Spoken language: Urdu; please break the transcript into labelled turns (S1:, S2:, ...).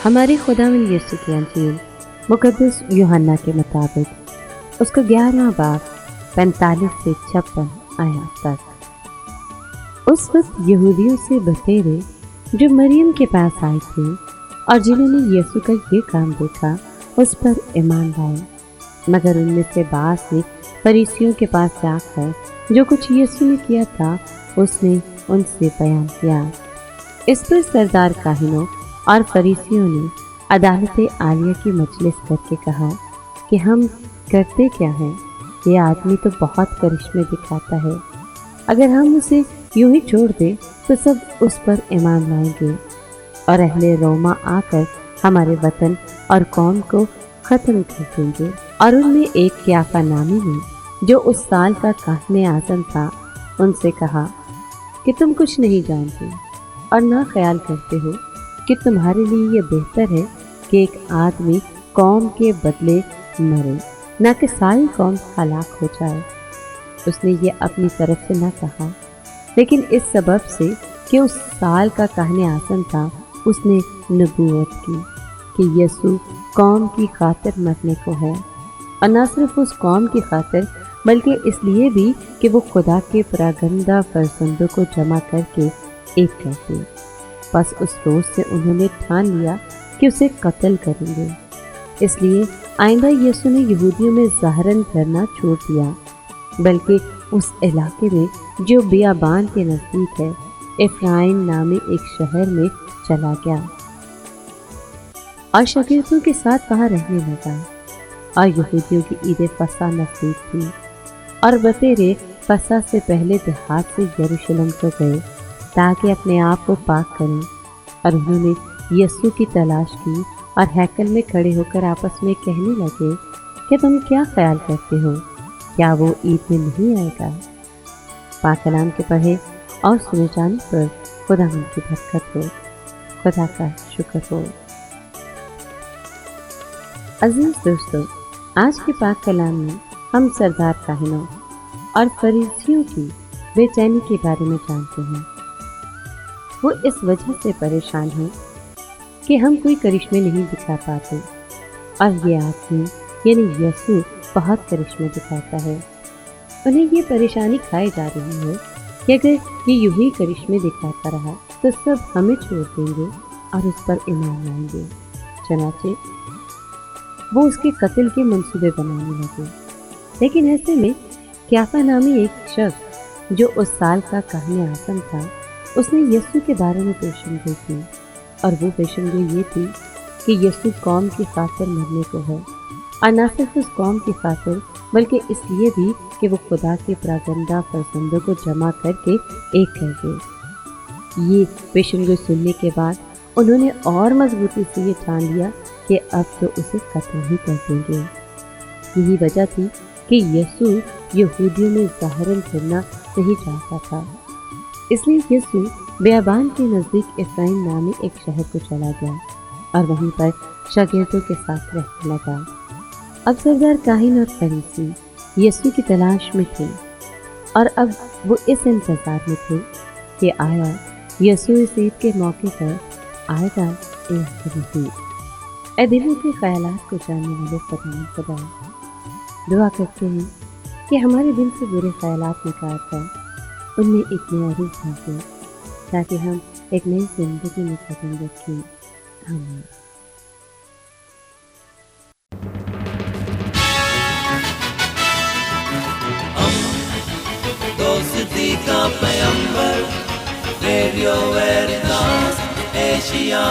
S1: ہمارے خداوند یسوع کی انجیل مقدس یوحنا کے مطابق اس کا 11واں باب 45 سے 56 آیات تک۔ اس وقت یہودیوں سے بتیرے جو مریم کے پاس آئے تھے اور جنہوں نے یسوع کا یہ کام دیکھا اس پر ایمان لائے، مگر ان میں سے بعض نے فریسیوں کے پاس جا کر جو کچھ یسوع نے کیا تھا اس نے ان سے بیان کیا۔ اس پر سردار کاہنوں اور فریسیوں نے عدالت عالیہ کی مجلس کر کے کہا کہ ہم کرتے کیا ہیں؟ یہ آدمی تو بہت کرشمے دکھاتا ہے، اگر ہم اسے یوں ہی چھوڑ دیں تو سب اس پر ایمان لائیں گے، اور اہل روما آ کر ہمارے وطن اور قوم کو ختم کر دیں گے۔ اور ان میں ایک قیافہ نامی نے جو اس سال کا کاہن اعظم تھا ان سے کہا کہ تم کچھ نہیں جانتے اور نہ خیال کرتے ہو کہ تمہارے لیے یہ بہتر ہے کہ ایک آدمی قوم کے بدلے مرے، نہ کہ ساری قوم ہلاک ہو جائے۔ اس نے یہ اپنی طرف سے نہ کہا، لیکن اس سبب سے کہ اس سال کا کاہن اعظم تھا اس نے نبوت کی کہ یسوع قوم کی خاطر مرنے کو ہے، اور نہ صرف اس قوم کی خاطر بلکہ اس لیے بھی کہ وہ خدا کے پراگندہ فرزندوں کو جمع کر کے ایک کر دے۔ بس اس روز سے انہوں نے ٹھان لیا کہ اسے قتل کریں گے، اس لیے آئندہ یسوع نے یہودیوں میں ظاہراً پھرنا چھوڑ دیا، بلکہ اس علاقے میں جو بیابان کے نزدیک ہے افرائیم نامی ایک شہر میں چلا گیا اور شاگردوں کے ساتھ وہاں رہنے لگا۔ اور یہودیوں کی عید فصح نزدیک تھی، اور بطیرے فصح سے پہلے دیہات سے یروشلم کو گئے تاکہ اپنے آپ کو پاک کریں، اور انہوں نے یسوع کی تلاش کی اور ہیکل میں کھڑے ہو کر آپس میں کہنے لگے کہ تم کیا خیال کرتے ہو، کیا وہ عید میں نہیں آئے گا؟ پاک کلام کے پڑھے اور سنے جانے پر خدا ان کی برکت ہو۔ خدا کا شکر ہو۔ عزیز دوستو، آج کے پاک کلام میں ہم سردار کاہنوں اور فریسیوں کی بے چینی کے بارے میں جانتے ہیں۔ وہ اس وجہ سے پریشان ہیں کہ ہم کوئی کرشمے نہیں دکھا پاتے، اور یہ آدمی یعنی یسوع بہت کرشمے دکھاتا ہے۔ انہیں یہ پریشانی کھائی جا رہی ہے کہ اگر یہ یوں ہی کرشمے دکھاتا رہا تو سب ہمیں چھوڑ دیں گے اور اس پر ایمان لائیں گے۔ چنانچہ وہ اس کے قتل کے منصوبے بنانے لگے۔ لیکن ایسے میں قیافہ نامی ایک شخص جو اس سال کا کاہن اعظم تھا اس نے یسوع کے بارے میں پیشن گوئی کی، اور وہ پیشن گوئی یہ تھی کہ یسوع قوم کی خاطر مرنے کو ہے، اور نہ صرف اس قوم کی خاطر بلکہ اس لیے بھی کہ وہ خدا کے پراگندہ فرزندوں کو جمع کر کے ایک کر دے۔ یہ پیشن گوئی سننے کے بعد انہوں نے اور مضبوطی سے یہ ٹھان لیا کہ اب تو اسے قتل ہی کر دیں گے۔ یہی وجہ تھی کہ یسوع یہودیوں میں ظاہراً پھرنا نہیں چاہتا تھا، اس لیے یسوع بیابان کے نزدیک افرائیم نامی ایک شہر کو چلا گیا اور وہیں پر شاگردوں کے ساتھ رہنے لگا۔ اب سردار کاہن اور فریسی یسوع کی تلاش میں تھے، اور اب وہ اس انتظار میں تھے کہ آیا یسوع اس عید کے موقع پر آئے گا یا نہیں۔ اے دلوں کے خیالات کو جاننے والے خدا، دعا کرتے ہیں کہ ہمارے دل سے برے خیالات نکال کر ان میں ایک نیا روح بھر دے تاکہ ہم ایک نئی زندگی میں قدم رکھیں۔ آمین۔
S2: دوستی کا پیمبر، ریڈیو ویریتاس ایشیا۔